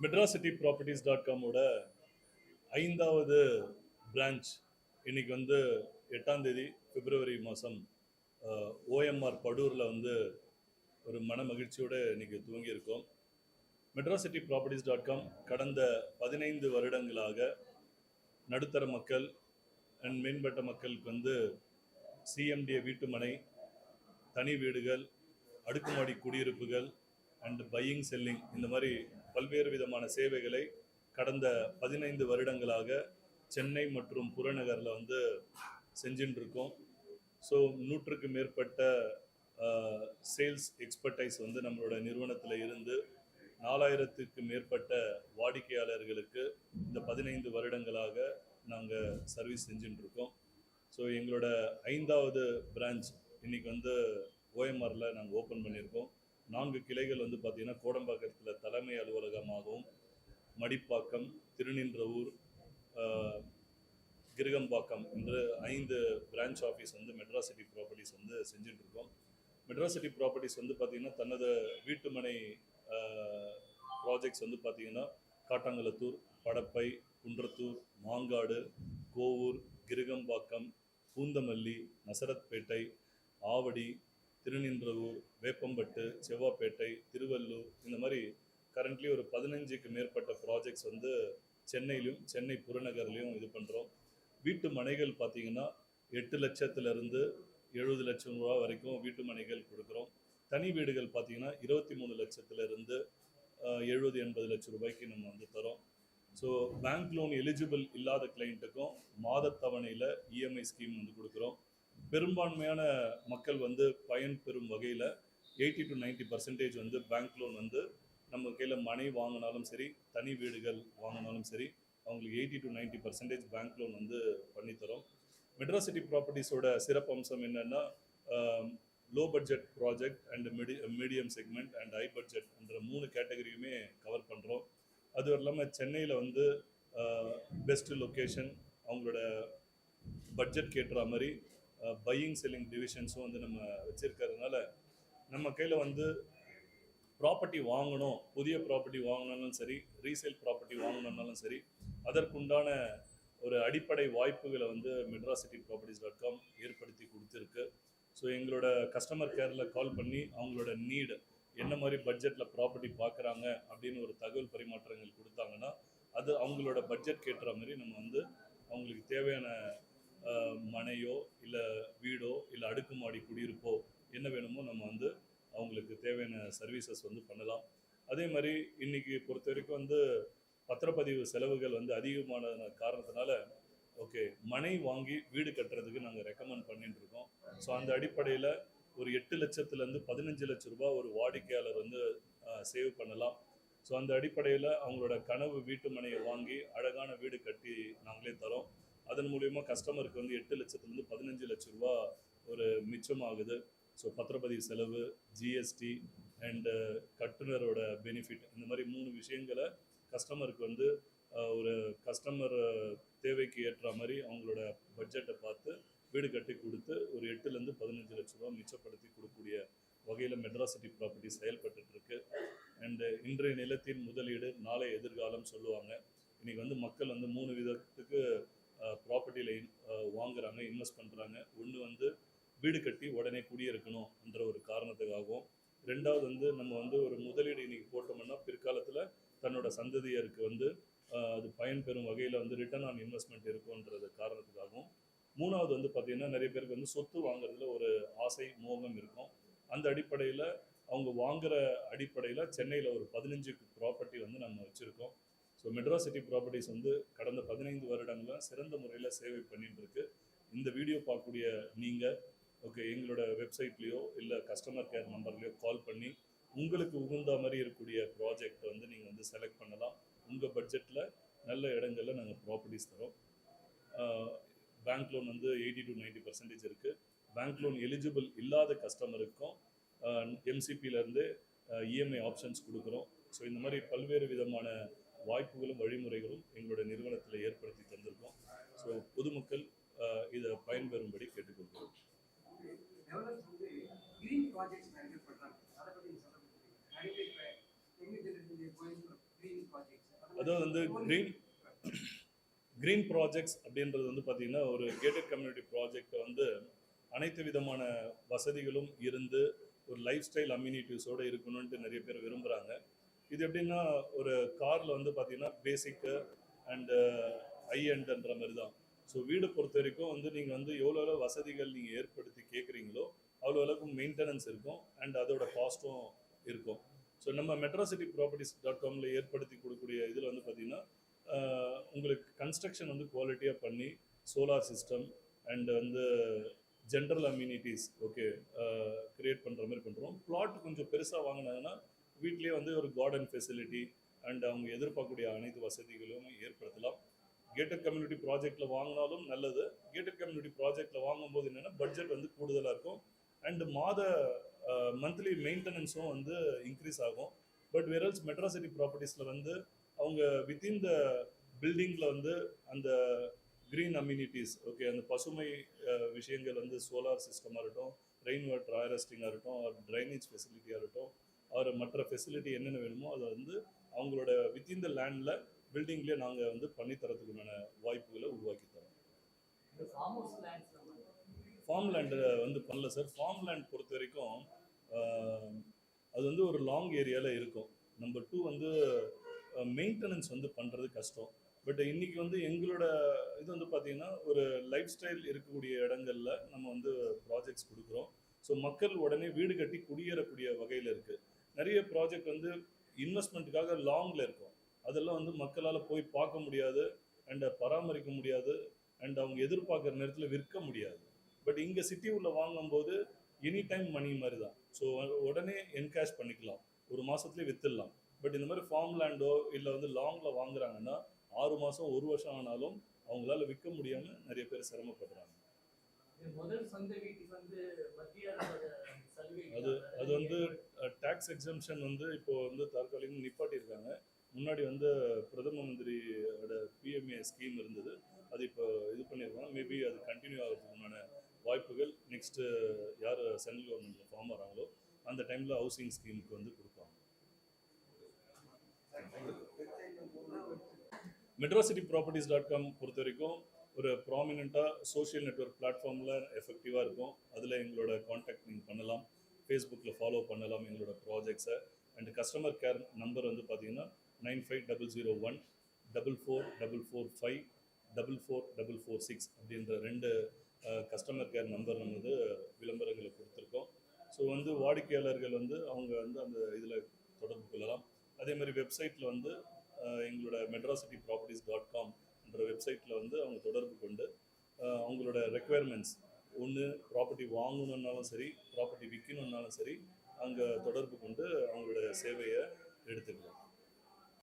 medracityproperties.com ஓட 5வது branch இன்னைக்கு வந்து 8ஆம் தேதி பிப்ரவரி மாதம் ஓஎம்ஆர் படூரில் வந்து ஒரு மன மகிழ்ச்சியோடு இன்னைக்கு துவங்கியிருக்கோம். medracityproperties.com கடந்த 15 வருடங்களாக நடுத்தர மக்கள் அண்ட் மேம்பட்ட மக்களுக்கு வந்து சிஎம்டிஏ வீட்டுமனை, தனி வீடுகள், அடுக்குமாடி குடியிருப்புகள் அண்ட் பையிங் செல்லிங் இந்த மாதிரி பல்வேறு விதமான சேவைகளை கடந்த 15 வருடங்களாக சென்னை மற்றும் புறநகரில் வந்து செஞ்சுட்டு இருக்கோம். ஸோ 100க்கு மேற்பட்ட சேல்ஸ் எக்ஸ்பர்டைஸ் வந்து நம்மளோட நிறுவனத்தில் இருந்து 4000க்கு மேற்பட்ட வாடிக்கையாளர்களுக்கு இந்த 15 வருடங்களாக நாங்கள் சர்வீஸ் செஞ்சுட்டு இருக்கோம். ஸோ எங்களோட 5வது பிரான்ச் இன்னைக்கு வந்து ஓஎம்ஆரில் நாங்கள் ஓப்பன் பண்ணியிருக்கோம். 4 கிளைகள் வந்து பார்த்திங்கன்னா கோடம்பாக்கத்தில் தலைமை அலுவலகமாகவும், மடிப்பாக்கம், திருநின்றவூர், கிருகம்பாக்கம் என்று 5 பிரான்ச் ஆஃபீஸ் வந்து மெட்ராசிட்டி ப்ராப்பர்ட்டிஸ் வந்து செஞ்சுட்டு இருக்கோம். மெட்ராசிட்டி ப்ராப்பர்ட்டிஸ் வந்து பார்த்திங்கன்னா தனது வீட்டுமனை ப்ராஜெக்ட்ஸ் வந்து பார்த்திங்கன்னா காட்டாங்குளத்தூர், படப்பை, குன்றத்தூர், மாங்காடு, கோவூர், கிருகம்பாக்கம், பூந்தமல்லி, நசரத்பேட்டை, ஆவடி, திருநின்றவூர், வேப்பம்பட்டு, செவ்வாப்பேட்டை, திருவள்ளூர் இந்த மாதிரி கரண்ட்லி ஒரு 15க்கு மேற்பட்ட ப்ராஜெக்ட்ஸ் வந்து சென்னையிலும் சென்னை புறநகர்லையும் இது பண்ணுறோம். வீட்டு மனைகள் பார்த்திங்கன்னா 8 லட்சத்துலேருந்து 70 லட்சம் ரூபா வரைக்கும் வீட்டு மனைகள் கொடுக்குறோம். தனி வீடுகள் பார்த்திங்கன்னா 23 லட்சத்துலேருந்து 70-80 லட்சம் ரூபாய்க்கு நம்ம வந்து தரோம். ஸோ பேங்க் லோன் எலிஜிபிள் இல்லாத கிளைண்ட்டுக்கும் மாதத்தவணையில் இஎம்ஐ ஸ்கீம் வந்து கொடுக்குறோம். பெரும்பான்மையான மக்கள் வந்து பயன்பெறும் வகையில் 80 to 90% வந்து பேங்க் லோன் வந்து நம்ம கையில் மனை வாங்கினாலும் சரி, தனி வீடுகள் வாங்கினாலும் சரி, அவங்களுக்கு 80 to 90% பேங்க் லோன் வந்து பண்ணித்தரோம். மெட்ராசிட்டி ப்ராப்பர்ட்டிஸோட சிறப்பம்சம் என்னென்னா low budget project and medium segment and high budget என்ற 3 கேட்டகரியுமே கவர் பண்ணுறோம். அது இல்லாமல் சென்னையில் வந்து பெஸ்ட் லொக்கேஷன், அவங்களோட பட்ஜெட் கேட்டுற மாதிரி பையிங் செல்லிங் டிவிஷன்ஸும் வந்து நம்ம வச்சுருக்கிறதுனால நம்ம கையில் வந்து ப்ராப்பர்ட்டி வாங்கணும், புதிய ப்ராப்பர்ட்டி வாங்கணுன்னாலும் சரி, ரீசேல் ப்ராப்பர்ட்டி வாங்கணுன்னாலும் சரி, அதற்குண்டான ஒரு அடிப்படை வாய்ப்புகளை வந்து medracityproperties.com ஏற்படுத்தி கொடுத்துருக்கு. ஸோ எங்களோட கஸ்டமர் கேரில் கால் பண்ணி அவங்களோட நீடு என்ன மாதிரி பட்ஜெட்டில் ப்ராப்பர்ட்டி பார்க்குறாங்க அப்படின்னு ஒரு தகவல் பரிமாற்றங்கள் கொடுத்தாங்கன்னா அது அவங்களோட பட்ஜெட் கேட்டுற மாதிரி நம்ம வந்து அவங்களுக்கு தேவையான மனையோ இல்லை வீடோ இல்லை அடுக்குமாடி குடியிருப்போ என்ன வேணுமோ நம்ம வந்து அவங்களுக்கு தேவையான சர்வீசஸ் வந்து பண்ணலாம். அதே மாதிரி இன்றைக்கி பொறுத்த வரைக்கும் வந்து பத்திரப்பதிவு செலவுகள் வந்து அதிகமான காரணத்தினால ஓகே மனை வாங்கி வீடு கட்டுறதுக்கு நாங்கள் ரெக்கமெண்ட் பண்ணிட்டு இருக்கோம். ஸோ அந்த அடிப்படையில் ஒரு 8 லட்சத்துலேருந்து 15 லட்சம் ரூபாய் ஒரு வாடிக்கையாளர் வந்து சேவ் பண்ணலாம். ஸோ அந்த அடிப்படையில் அவங்களோட கனவு வீட்டு மனையை வாங்கி அழகான வீடு கட்டி நாங்களே தரோம். அதன் மூலயமா கஸ்டமருக்கு வந்து 8 லட்சத்துலேருந்து 15 லட்சம் ரூபா ஒரு மிச்சமாகுது. ஸோ பத்திரப்பதிவு செலவு, ஜிஎஸ்டி அண்டு கட்டுனரோட பெனிஃபிட் இந்த மாதிரி 3 விஷயங்களை கஸ்டமருக்கு வந்து ஒரு கஸ்டமர் தேவைக்கு ஏற்ற மாதிரி அவங்களோட பட்ஜெட்டை பார்த்து வீடு கட்டி கொடுத்து ஒரு 8லேருந்து 15 லட்ச ரூபா மிச்சப்படுத்தி கொடுக்கக்கூடிய வகையில் மெட்ராசிட்டி ப்ராப்பர்ட்டி செயல்பட்டுருக்கு. அண்டு இன்றைய நிலத்தின் முதலீடு நாளை எதிர்காலம் சொல்லுவாங்க. இன்றைக்கி வந்து மக்கள் வந்து 3 விதத்துக்கு ப்ராப்பர்ட்டியில் வாங்குகிறாங்க, இன்வெஸ்ட் பண்ணுறாங்க. ஒன்று வந்து வீடு கட்டி உடனே குடியிருக்கணும் என்ற ஒரு காரணத்துக்காகவும், 2வது வந்து நம்ம வந்து ஒரு முதலீடு இன்றைக்கி போட்டோம்னா பிற்காலத்தில் தன்னோட சந்ததியருக்கு வந்து அது பயன்பெறும் வகையில் வந்து ரிட்டர்ன் ஆன் இன்வெஸ்ட்மெண்ட் இருக்கும்ன்றது காரணத்துக்காகவும், 3வது வந்து பார்த்திங்கன்னா நிறைய பேருக்கு வந்து சொத்து வாங்குறதுல ஒரு ஆசை மோகம் இருக்கும். அந்த அடிப்படையில் அவங்க வாங்குகிற அடிப்படையில் சென்னையில் ஒரு 15 ப்ராப்பர்ட்டி வந்து நம்ம வச்சுருக்கோம். ஸோ மெட்ராசிட்டி ப்ராப்பர்ட்டிஸ் வந்து கடந்த 15 வருடங்களாக சிறந்த முறையில் சேவை பண்ணிட்டு இருக்கு. இந்த வீடியோ பார்க்கக்கூடிய நீங்கள் ஓகே எங்களோட வெப்சைட்லேயோ இல்லை கஸ்டமர் கேர் நம்பர்லேயோ கால் பண்ணி உங்களுக்கு உகந்த மாதிரி இருக்கக்கூடிய ப்ராஜெக்டை வந்து நீங்கள் வந்து செலக்ட் பண்ணலாம். உங்கள் பட்ஜெட்டில் நல்ல இடங்களில் நாங்கள் ப்ராப்பர்ட்டிஸ் தரோம். பேங்க் லோன் வந்து 80 to 90% இருக்குது. பேங்க் லோன் எலிஜிபிள் இல்லாத கஸ்டமருக்கும் எம்சிபியிலேருந்து இஎம்ஐ ஆப்ஷன்ஸ் கொடுக்குறோம். ஸோ இந்த மாதிரி பல்வேறு விதமான வாய்ப்புகளும் வழிமுறைகளும் எங்களோட நிறுவனத்தில் ஏற்படுத்தி தந்திருக்கோம். ஸோ பொதுமக்கள் இதை பயன்பெறும்படி கேட்டுக்கொள்கிறோம். green projects. அதாவது வந்து க்ரீன் ப்ராஜெக்ட்ஸ் அப்படின்றது வந்து பார்த்திங்கன்னா ஒரு கேட்டட் கம்யூனிட்டி ப்ராஜெக்டை வந்து அனைத்து விதமான வசதிகளும் இருந்து ஒரு லைஃப் ஸ்டைல் அம்யூனிட்டிஸோடு இருக்கணும்ன்ட்டு நிறைய பேர் விரும்புகிறாங்க. இது எப்படின்னா ஒரு காரில் வந்து பார்த்திங்கன்னா பேசிக்கு அண்டு ஹை எண்டுன்ற மாதிரி தான். ஸோ வீடு பொறுத்த வரைக்கும் வந்து நீங்கள் வந்து எவ்வளோ வசதிகள் நீங்கள் ஏற்படுத்தி கேட்குறீங்களோ அவ்வளோ அளவுக்கு மெயின்டெனன்ஸ் இருக்கும் அண்ட் அதோட காஸ்ட்டும் இருக்கும். ஸோ நம்ம metrocityproperties.com ஏற்படுத்தி கொடுக்கக்கூடிய இதில் வந்து பார்த்திங்கன்னா உங்களுக்கு கன்ஸ்ட்ரக்ஷன் வந்து குவாலிட்டியாக பண்ணி சோலார் சிஸ்டம் அண்ட் வந்து ஜென்ரல் அம்யூனிட்டிஸ் கிரியேட் பண்ணுற மாதிரி பண்ணுறோம். பிளாட் கொஞ்சம் பெருசாக வாங்கினாங்கன்னா வீட்லேயே வந்து ஒரு கார்டன் ஃபெசிலிட்டி அண்ட் அவங்க எதிர்பார்க்கக்கூடிய அனைத்து வசதிகளும் ஏற்படுத்தலாம். கேட்டட் கம்யூனிட்டி ப்ராஜெக்டில் வாங்கினாலும் நல்லது. கேட்டட் கம்யூனிட்டி ப்ராஜெக்டில் வாங்கும்போது என்னென்னா பட்ஜெட் வந்து கூடுதலாக இருக்கும் அண்ட் மந்த்லி மெயின்டெனன்ஸும் வந்து இன்க்ரீஸ் ஆகும். பட் வெரல்ஸ் மெட்ராசிட்டி ப்ராப்பர்ட்டிஸில் வந்து அவங்க வித்தின் த பில்டிங்கில் வந்து அந்த க்ரீன் அம்யூனிட்டிஸ் அந்த பசுமை விஷயங்கள் வந்து சோலார் சிஸ்டமாக இருக்கட்டும், ரெயின் வாட்டர் ஹார்வெஸ்டிங்காக இருக்கட்டும், ட்ரைனேஜ் ஃபெசிலிட்டியாக இருக்கட்டும், மற்ற ஃபெசிலிட்டி என்னென்ன வேணுமோ அதை வந்து அவங்களோட வித்தின் த லேண்டில் பில்டிங்லேயே நாங்கள் வந்து பண்ணித்தரத்துக்குண்டான வாய்ப்புகளை உருவாக்கி தரோம். ஃபார்ம் லேண்டு வந்து பண்ணல சார். ஃபார்ம் லேண்ட் பொறுத்த வரைக்கும் அது வந்து ஒரு லாங் ஏரியாவில் இருக்கும். நம்பர் 2 வந்து மெயின்டெனன்ஸ் வந்து பண்ணுறது கஷ்டம். பட் இன்றைக்கி வந்து எங்களோட இது வந்து பார்த்திங்கன்னா ஒரு லைஃப் ஸ்டைல் இருக்கக்கூடிய இடங்களில் நம்ம வந்து ப்ராஜெக்ட்ஸ் கொடுக்குறோம். ஸோ மக்கள் உடனே வீடு கட்டி குடியேறக்கூடிய வகையில் இருக்குது. நிறைய ப்ராஜெக்ட் வந்து இன்வெஸ்ட்மெண்ட்டுக்காக லாங்கில் இருக்கும். அதெல்லாம் வந்து மக்களால் போய் பார்க்க முடியாது அண்ட் பராமரிக்க முடியாது அண்ட் அவங்க எதிர்பார்க்குற நேரத்தில் விற்க முடியாது. பட் இங்கே சிட்டி உள்ள வாங்கும்போது எனி டைம் மணி மாதிரி தான். ஸோ உடனே என்கேஷ் பண்ணிக்கலாம், ஒரு மாதத்துலேயே விற்றுடலாம். பட் இந்த மாதிரி ஃபார்ம் லேண்டோ இல்லை வந்து லாங்கில் வாங்குறாங்கன்னா 6 மாதம் 1 வருஷம் ஆனாலும் அவங்களால விற்க முடியாமல் நிறைய பேர் சிரமப்படுறாங்க. அது வந்து டேக்ஸ் எக்ஸம்ஷன் வந்து இப்போ வந்து தற்காலிகம் நிப்பாட்டியிருக்காங்க. முன்னாடி வந்து பிரதம மந்திரியோட பிஎம்ஏ ஸ்கீம் இருந்தது, அது இப்போ இது பண்ணியிருக்காங்க. மேபி அது கண்டினியூ ஆகிறதுக்குண்டான வாய்ப்புகள் நெக்ஸ்ட்டு யார் சென்ட்ரல் கவர்மெண்ட்டில் ஃபார்ம் ஆகிறாங்களோ அந்த டைமில் ஹவுசிங் ஸ்கீமுக்கு வந்து கொடுப்பாங்க. metrocityproperties.com பொறுத்த வரைக்கும் ஒரு ப்ராமினெண்ட்டாக சோஷியல் நெட்வொர்க் பிளாட்ஃபார்மில் எஃபெக்டிவாக இருக்கும். அதில் எங்களோட காண்டாக்ட் நீங்கள் பண்ணலாம், ஃபேஸ்புக்கில் ஃபாலோ பண்ணலாம் எங்களோட ப்ராஜெக்ட்ஸை. அண்ட் கஸ்டமர் கேர் நம்பர் வந்து பார்த்தீங்கன்னா 950001 44445 44446 அப்படின்ற 2 கஸ்டமர் கேர் நம்பர் நம்ம வந்து விளம்பரங்களை கொடுத்துருக்கோம். ஸோ வந்து வாடிக்கையாளர்கள் வந்து அவங்க வந்து அந்த இதில் தொடர்பு கொள்ளலாம். அதே மாதிரி வெப்சைட்டில் வந்து எங்களோட metrocityproperties.com என்ற வெப்சைட்டில் வந்து அவங்க தொடர்பு கொண்டு அவங்களோட ரெக்குயர்மெண்ட்ஸ் ஒன்று ப்ராப்பர்ட்டி வாங்கணுன்னாலும் சரி, ப்ராப்பர்ட்டி விற்கணுன்னாலும் சரி, அங்கே தொடர்பு கொண்டு அவங்களோட சேவையை எடுத்துக்கலாம்.